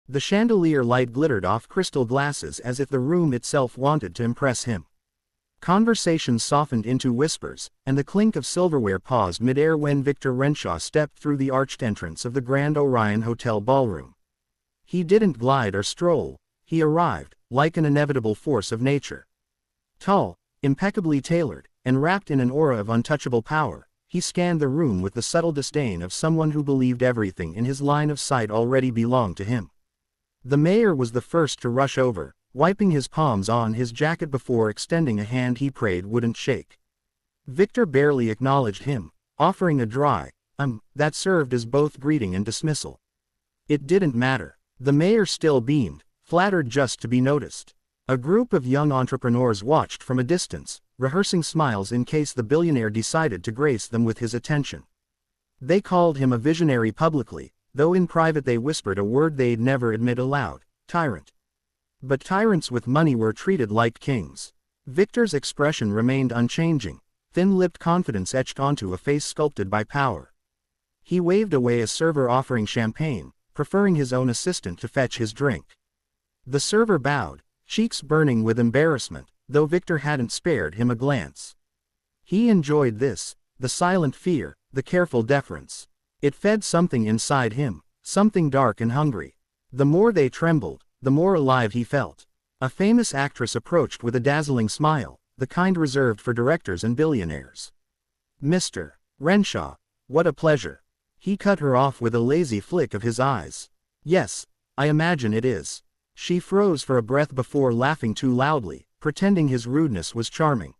The chandelier light glittered off crystal glasses as if the room itself wanted to impress him. Conversations softened into whispers, and the clink of silverware paused mid-air when Victor Renshaw stepped through the arched entrance of the Grand Orion Hotel ballroom. He didn't glide or stroll, he arrived, like an inevitable force of nature. Tall, impeccably tailored, and wrapped in an aura of untouchable power, he scanned the room with the subtle disdain of someone who believed everything in his line of sight already belonged to him. The mayor was the first to rush over, wiping his palms on his jacket before extending a hand he prayed wouldn't shake. Victor barely acknowledged him, offering a dry, that served as both greeting and dismissal. It didn't matter. The mayor still beamed, flattered just to be noticed. A group of young entrepreneurs watched from a distance, rehearsing smiles in case the billionaire decided to grace them with his attention. They called him a visionary publicly, though in private they whispered a word they'd never admit aloud: tyrant. But tyrants with money were treated like kings. Victor's expression remained unchanging, thin-lipped confidence etched onto a face sculpted by power. He waved away a server offering champagne, preferring his own assistant to fetch his drink. The server bowed, cheeks burning with embarrassment, though Victor hadn't spared him a glance. He enjoyed this, the silent fear, the careful deference. It fed something inside him, something dark and hungry. The more they trembled, the more alive he felt. A famous actress approached with a dazzling smile, the kind reserved for directors and billionaires. "Mr. Renshaw, what a pleasure." He cut her off with a lazy flick of his eyes. "Yes, I imagine it is." She froze for a breath before laughing too loudly, pretending his rudeness was charming.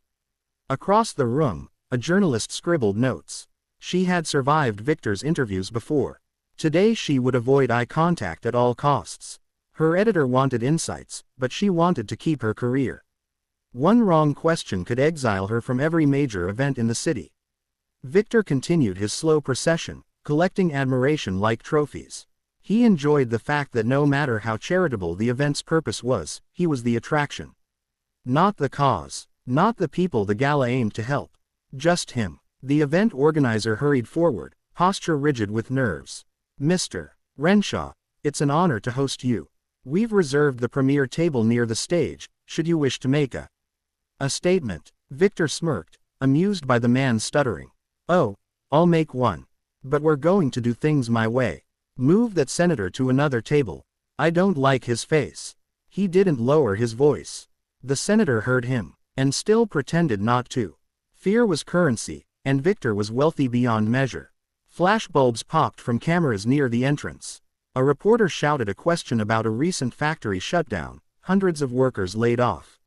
Across the room, a journalist scribbled notes. She had survived Victor's interviews before. Today she would avoid eye contact at all costs. Her editor wanted insights, but she wanted to keep her career. One wrong question could exile her from every major event in the city. Victor continued his slow procession, collecting admiration like trophies. He enjoyed the fact that no matter how charitable the event's purpose was, he was the attraction. Not the cause, not the people the gala aimed to help. Just him. The event organizer hurried forward, posture rigid with nerves. "Mr. Renshaw, it's an honor to host you. We've reserved the premier table near the stage, should you wish to make a statement." Victor smirked, amused by the man's stuttering. "Oh, I'll make one. But we're going to do things my way. Move that senator to another table. I don't like his face." He didn't lower his voice. The senator heard him, and still pretended not to. Fear was currency, and Victor was wealthy beyond measure. Flashbulbs popped from cameras near the entrance. A reporter shouted a question about a recent factory shutdown, hundreds of workers laid off.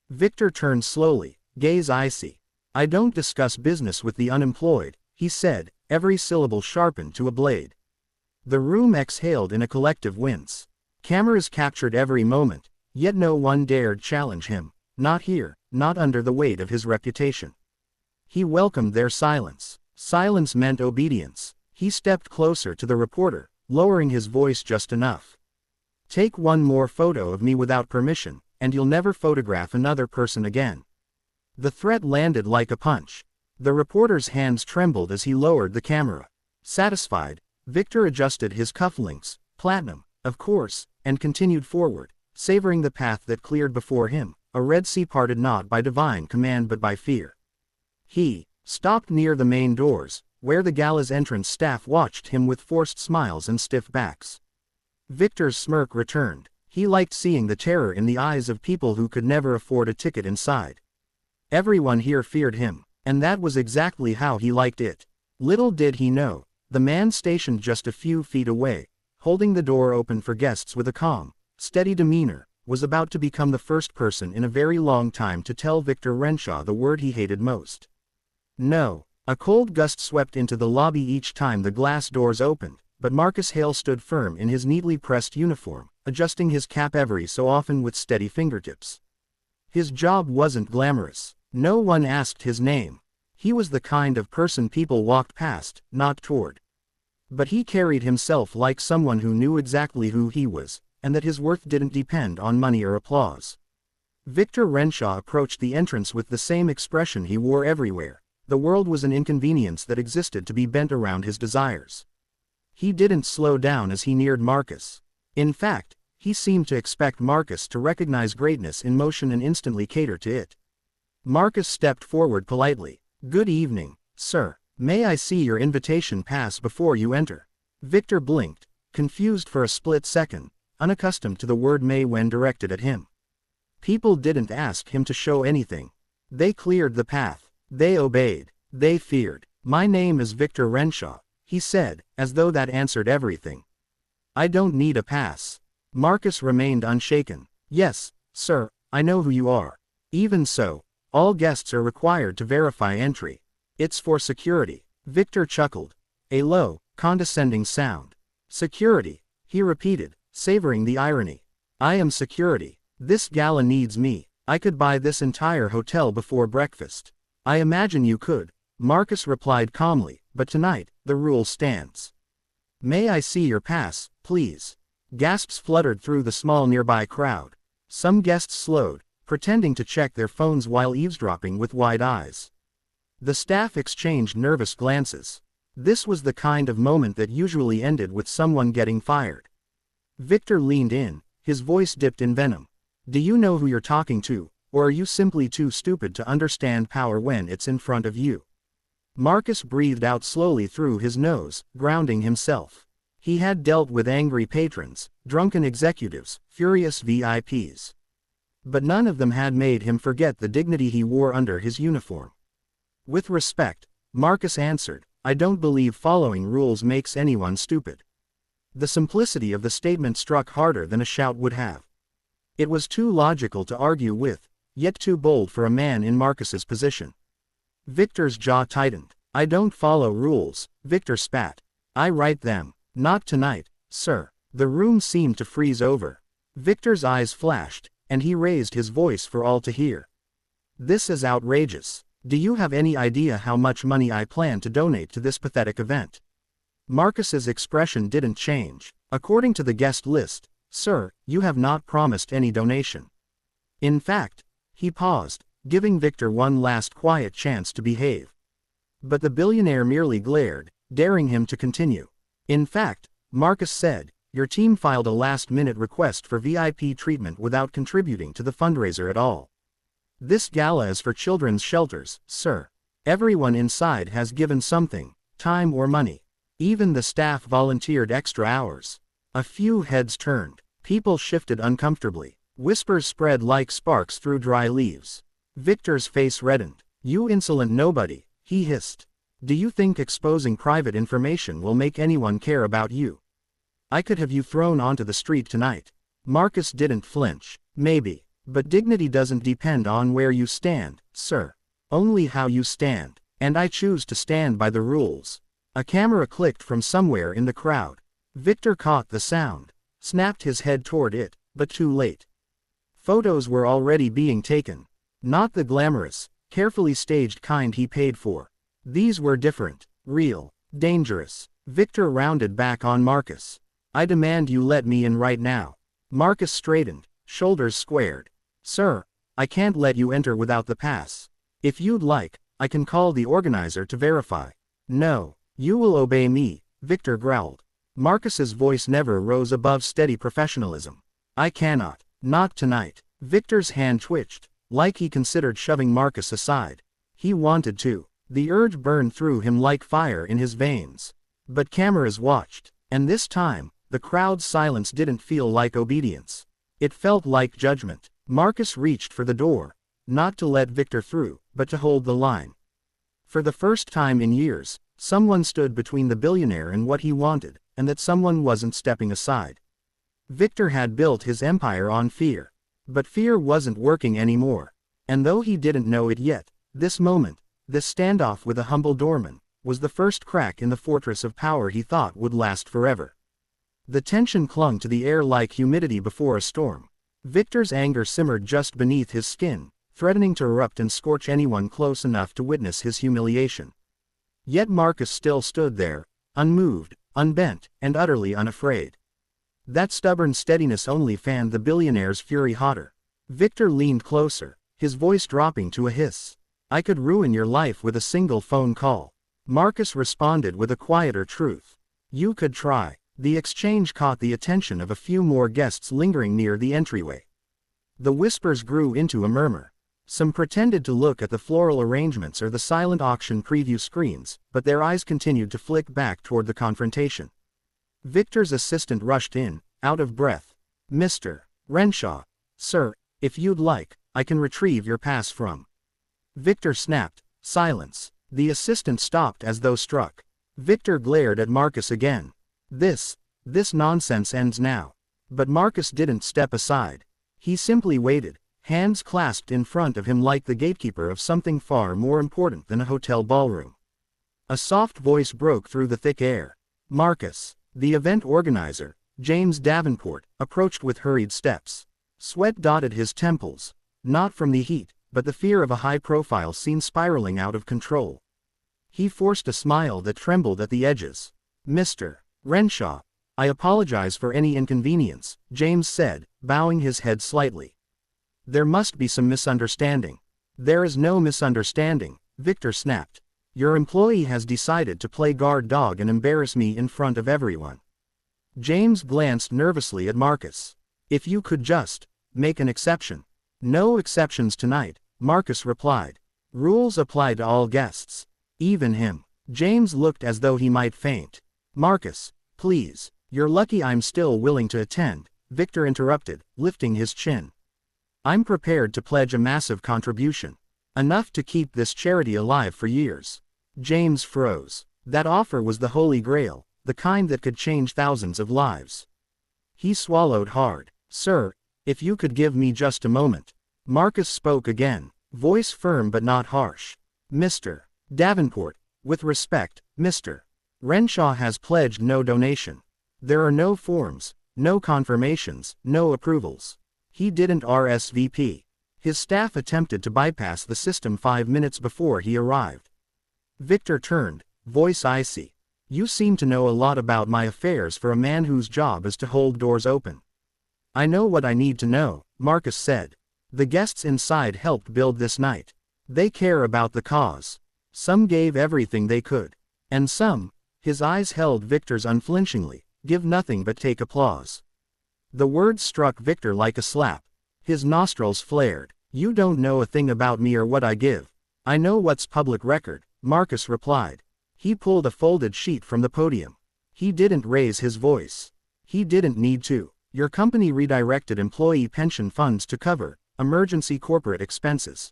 Victor turned slowly, gaze icy. "I don't discuss business with the unemployed," he said, every syllable sharpened to a blade. The room exhaled in a collective wince. Cameras captured every moment, yet no one dared challenge him. Not here, not under the weight of his reputation. He welcomed their silence. Silence meant obedience. He stepped closer to the reporter, lowering his voice just enough. "Take one more photo of me without permission, and you'll never photograph another person again." The threat landed like a punch. The reporter's hands trembled as he lowered the camera. Satisfied, Victor adjusted his cufflinks, platinum, of course, and continued forward, savoring the path that cleared before him, a Red Sea parted not by divine command but by fear. He stopped near the main doors, where the gala's entrance staff watched him with forced smiles and stiff backs. Victor's smirk returned. He liked seeing the terror in the eyes of people who could never afford a ticket inside. Everyone here feared him, and that was exactly how he liked it. Little did he know, the man stationed just a few feet away, holding the door open for guests with a calm, steady demeanor, was about to become the first person in a very long time to tell Victor Renshaw the word he hated most. No. A cold gust swept into the lobby each time the glass doors opened, but Marcus Hale stood firm in his neatly pressed uniform, adjusting his cap every so often with steady fingertips. His job wasn't glamorous. No one asked his name. He was the kind of person people walked past, not toward. But he carried himself like someone who knew exactly who he was, and that his worth didn't depend on money or applause. Victor Renshaw approached the entrance with the same expression he wore everywhere. The world was an inconvenience that existed to be bent around his desires. He didn't slow down as he neared Marcus. In fact, he seemed to expect Marcus to recognize greatness in motion and instantly cater to it. Marcus stepped forward politely. "Good evening, sir. May I see your invitation pass before you enter?" Victor blinked, confused for a split second, unaccustomed to the word may when directed at him. People didn't ask him to show anything. They cleared the path. They obeyed. They feared. "My name is Victor Renshaw," he said, as though that answered everything. "I don't need a pass." Marcus remained unshaken. "Yes, sir, I know who you are. Even so, all guests are required to verify entry. It's for security." Victor chuckled. A low, condescending sound. "Security," he repeated, savoring the irony. "I am security. This gala needs me. I could buy this entire hotel before breakfast." "I imagine you could," Marcus replied calmly, "but tonight, the rule stands." "May I see your pass, please?" Gasps fluttered through the small nearby crowd. Some guests slowed, pretending to check their phones while eavesdropping with wide eyes. The staff exchanged nervous glances. This was the kind of moment that usually ended with someone getting fired. Victor leaned in, his voice dipped in venom. "Do you know who you're talking to, or are you simply too stupid to understand power when it's in front of you?" Marcus breathed out slowly through his nose, grounding himself. He had dealt with angry patrons, drunken executives, furious VIPs. But none of them had made him forget the dignity he wore under his uniform. With respect, Marcus answered, "I don't believe following rules makes anyone stupid." The simplicity of the statement struck harder than a shout would have. It was too logical to argue with, yet too bold for a man in Marcus's position. Victor's jaw tightened. "I don't follow rules," Victor spat. "I write them. Not tonight, sir." The room seemed to freeze over. Victor's eyes flashed, and he raised his voice for all to hear. "This is outrageous. Do you have any idea how much money I plan to donate to this pathetic event?" Marcus's expression didn't change. "According to the guest list, sir, you have not promised any donation." In fact, he paused, giving Victor one last quiet chance to behave. But the billionaire merely glared, daring him to continue. "In fact," Marcus said, "your team filed a last-minute request for VIP treatment without contributing to the fundraiser at all. This gala is for children's shelters, sir. Everyone inside has given something, time or money. Even the staff volunteered extra hours." A few heads turned. People shifted uncomfortably. Whispers spread like sparks through dry leaves. Victor's face reddened. "You insolent nobody," he hissed. "Do you think exposing private information will make anyone care about you? I could have you thrown onto the street tonight." Marcus didn't flinch. "Maybe. But dignity doesn't depend on where you stand, sir. Only how you stand. And I choose to stand by the rules." A camera clicked from somewhere in the crowd. Victor caught the sound, snapped his head toward it, but too late. Photos were already being taken. Not the glamorous, carefully staged kind he paid for. These were different, real, dangerous. Victor rounded back on Marcus. "I demand you let me in right now." Marcus straightened, shoulders squared. "Sir, I can't let you enter without the pass. If you'd like, I can call the organizer to verify." "No, you will obey me," Victor growled. Marcus's voice never rose above steady professionalism. "I cannot. Not tonight." Victor's hand twitched, like he considered shoving Marcus aside. He wanted to. The urge burned through him like fire in his veins. But cameras watched, and this time, the crowd's silence didn't feel like obedience. It felt like judgment. Marcus reached for the door, not to let Victor through, but to hold the line. For the first time in years, someone stood between the billionaire and what he wanted, and that someone wasn't stepping aside. Victor had built his empire on fear. But fear wasn't working anymore. And though he didn't know it yet, this moment, this standoff with a humble doorman, was the first crack in the fortress of power he thought would last forever. The tension clung to the air like humidity before a storm. Victor's anger simmered just beneath his skin, threatening to erupt and scorch anyone close enough to witness his humiliation. Yet Marcus still stood there, unmoved, unbent, and utterly unafraid. That stubborn steadiness only fanned the billionaire's fury hotter. Victor leaned closer, his voice dropping to a hiss. "I could ruin your life with a single phone call." Marcus responded with a quieter truth. "You could try. The exchange caught the attention of a few more guests lingering near the entryway. The whispers grew into a murmur. Some pretended to look at the floral arrangements or the silent auction preview screens, but their eyes continued to flick back toward the confrontation. Victor's assistant rushed in, out of breath. "Mr. Renshaw, sir, if you'd like, I can retrieve your pass from." Victor snapped. "Silence." The assistant stopped as though struck. Victor glared at Marcus again. This nonsense ends now." But Marcus didn't step aside. He simply waited, hands clasped in front of him like the gatekeeper of something far more important than a hotel ballroom. A soft voice broke through the thick air. Marcus, the event organizer, James Davenport, approached with hurried steps. Sweat dotted his temples, not from the heat, but the fear of a high-profile scene spiraling out of control. He forced a smile that trembled at the edges. "Mr. Renshaw, I apologize for any inconvenience," James said, bowing his head slightly. "There must be some misunderstanding." "There is no misunderstanding," Victor snapped. "Your employee has decided to play guard dog and embarrass me in front of everyone." James glanced nervously at Marcus. "If you could just make an exception." "No exceptions tonight," Marcus replied. "Rules apply to all guests. Even him." James looked as though he might faint. "Marcus, please, you're lucky I'm still willing to attend," Victor interrupted, lifting his chin. "I'm prepared to pledge a massive contribution. Enough to keep this charity alive for years." James froze. That offer was the holy grail, the kind that could change thousands of lives. He swallowed hard. "Sir, if you could give me just a moment." Marcus spoke again, voice firm but not harsh. "Mr. Davenport, with respect, Mr. Renshaw has pledged no donation. There are no forms, no confirmations, no approvals. He didn't RSVP. His staff attempted to bypass the system 5 minutes before he arrived." Victor turned, voice icy. "You seem to know a lot about my affairs for a man whose job is to hold doors open." "I know what I need to know," Marcus said. "The guests inside helped build this night. They care about the cause. Some gave everything they could. And some," his eyes held Victor's unflinchingly, "give nothing but take applause." The words struck Victor like a slap. His nostrils flared. "You don't know a thing about me or what I give." "I know what's public record," Marcus replied. He pulled a folded sheet from the podium. He didn't raise his voice. He didn't need to. "Your company redirected employee pension funds to cover emergency corporate expenses.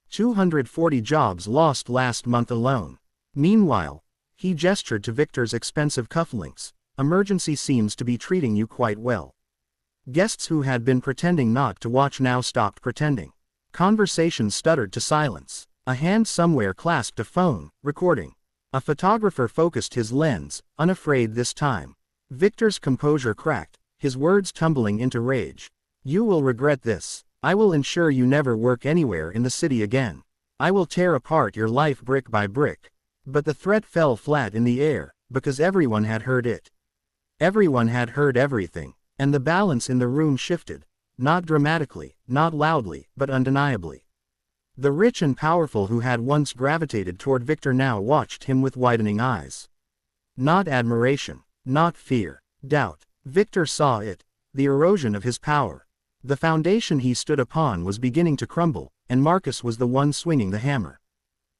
240 jobs lost last month alone. Meanwhile," he gestured to Victor's expensive cufflinks, "emergency seems to be treating you quite well." Guests who had been pretending not to watch now stopped pretending. Conversation stuttered to silence. A hand somewhere clasped a phone, recording. A photographer focused his lens, unafraid this time. Victor's composure cracked, his words tumbling into rage. "You will regret this. I will ensure you never work anywhere in the city again. I will tear apart your life brick by brick." But the threat fell flat in the air, because everyone had heard it. Everyone had heard everything, and the balance in the room shifted. Not dramatically, not loudly, but undeniably. The rich and powerful who had once gravitated toward Victor now watched him with widening eyes. Not admiration, not fear, doubt. Victor saw it, the erosion of his power. The foundation he stood upon was beginning to crumble, and Marcus was the one swinging the hammer.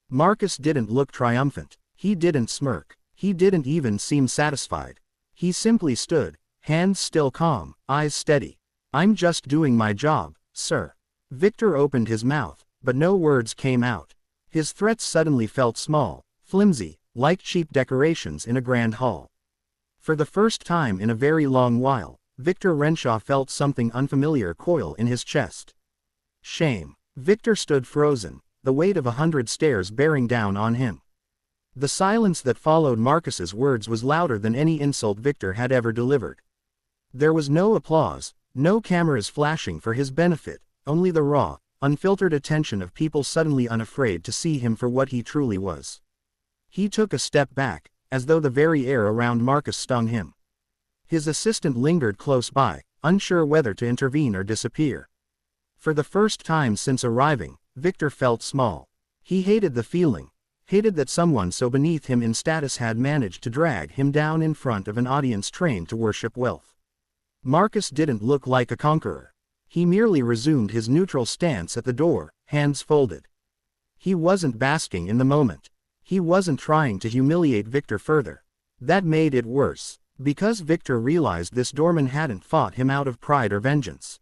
Marcus didn't look triumphant. He didn't smirk. He didn't even seem satisfied. He simply stood, hands still calm, eyes steady. "I'm just doing my job, sir." Victor opened his mouth, but no words came out. His threats suddenly felt small, flimsy, like cheap decorations in a grand hall. For the first time in a very long while, Victor Renshaw felt something unfamiliar coil in his chest. Shame. Victor stood frozen, the weight of 100 stares bearing down on him. The silence that followed Marcus's words was louder than any insult Victor had ever delivered. There was no applause, no cameras flashing for his benefit, only the raw, unfiltered attention of people suddenly unafraid to see him for what he truly was. He took a step back, as though the very air around Marcus stung him. His assistant lingered close by, unsure whether to intervene or disappear. For the first time since arriving, Victor felt small. He hated the feeling. Hated that someone so beneath him in status had managed to drag him down in front of an audience trained to worship wealth. Marcus didn't look like a conqueror. He merely resumed his neutral stance at the door, hands folded. He wasn't basking in the moment. He wasn't trying to humiliate Victor further. That made it worse, because Victor realized this Doorman hadn't fought him out of pride or vengeance.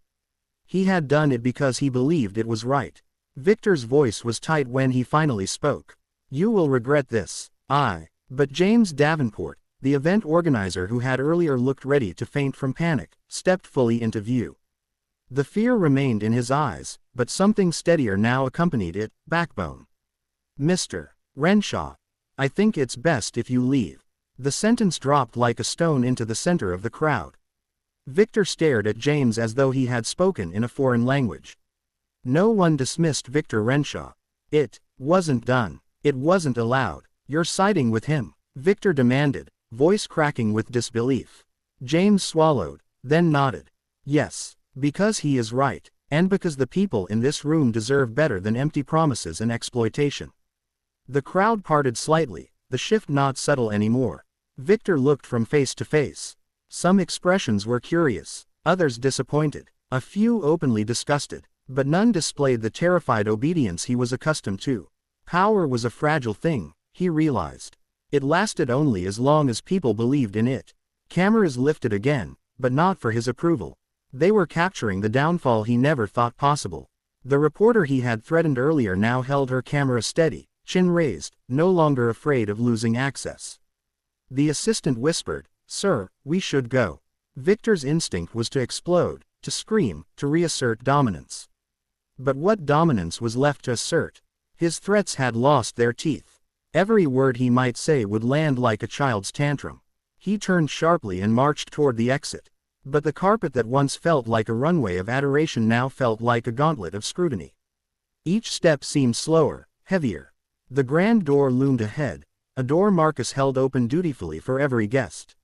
He had done it because he believed it was right. Victor's voice was tight when he finally spoke. "You will regret this." But James Davenport, the event organizer who had earlier looked ready to faint from panic, stepped fully into view. The fear remained in his eyes, but something steadier now accompanied it, backbone. "Mr. Renshaw, I think it's best if you leave." The sentence dropped like a stone into the center of the crowd. Victor stared at James as though he had spoken in a foreign language. No one dismissed Victor Renshaw. It wasn't done. It wasn't allowed. "You're siding with him?" Victor demanded, voice cracking with disbelief. James swallowed, then nodded. "Yes, because he is right, and because the people in this room deserve better than empty promises and exploitation." The crowd parted slightly, the shift not subtle anymore. Victor looked from face to face. Some expressions were curious, others disappointed, a few openly disgusted, but none displayed the terrified obedience he was accustomed to. Power was a fragile thing, he realized. It lasted only as long as people believed in it. Cameras lifted again, but not for his approval. They were capturing the downfall he never thought possible. The reporter he had threatened earlier now held her camera steady, chin raised, no longer afraid of losing access. The assistant whispered, "Sir, we should go." Victor's instinct was to explode, to scream, to reassert dominance. But what dominance was left to assert? His threats had lost their teeth. Every word he might say would land like a child's tantrum. He turned sharply and marched toward the exit. But the carpet that once felt like a runway of adoration now felt like a gauntlet of scrutiny. Each step seemed slower, heavier. The grand door loomed ahead, a door Marcus held open dutifully for every guest.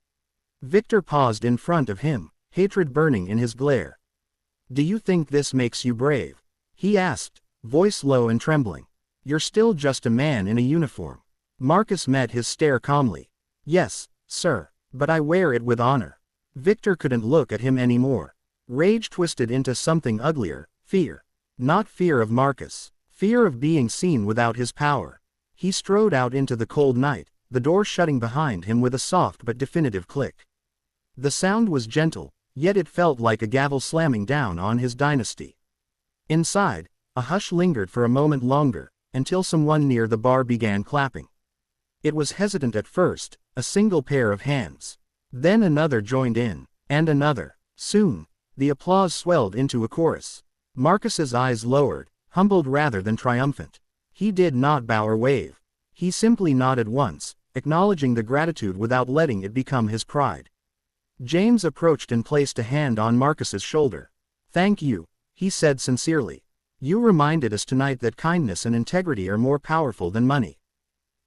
Victor paused in front of him, hatred burning in his glare. "Do you think this makes you brave?" he asked, voice low and trembling. "You're still just a man in a uniform." Marcus met his stare calmly. "Yes, sir, but I wear it with honor." Victor couldn't look at him anymore. Rage twisted into something uglier, fear. Not fear of Marcus, fear of being seen without his power. He strode out into the cold night, the door shutting behind him with a soft but definitive click. The sound was gentle, yet it felt like a gavel slamming down on his dynasty. Inside, a hush lingered for a moment longer, until someone near the bar began clapping. It was hesitant at first, a single pair of hands. Then another joined in, and another. Soon, the applause swelled into a chorus. Marcus's eyes lowered, humbled rather than triumphant. He did not bow or wave. He simply nodded once, acknowledging the gratitude without letting it become his pride. James approached and placed a hand on Marcus's shoulder. "Thank you," he said sincerely. "You reminded us tonight that kindness and integrity are more powerful than money."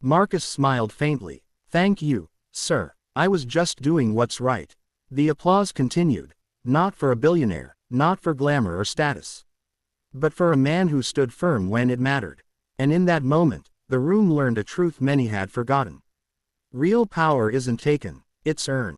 Marcus smiled faintly. "Thank you, sir. I was just doing what's right." The applause continued. Not for a billionaire, not for glamour or status, but for a man who stood firm when it mattered. And in that moment, the room learned a truth many had forgotten. Real power isn't taken, it's earned.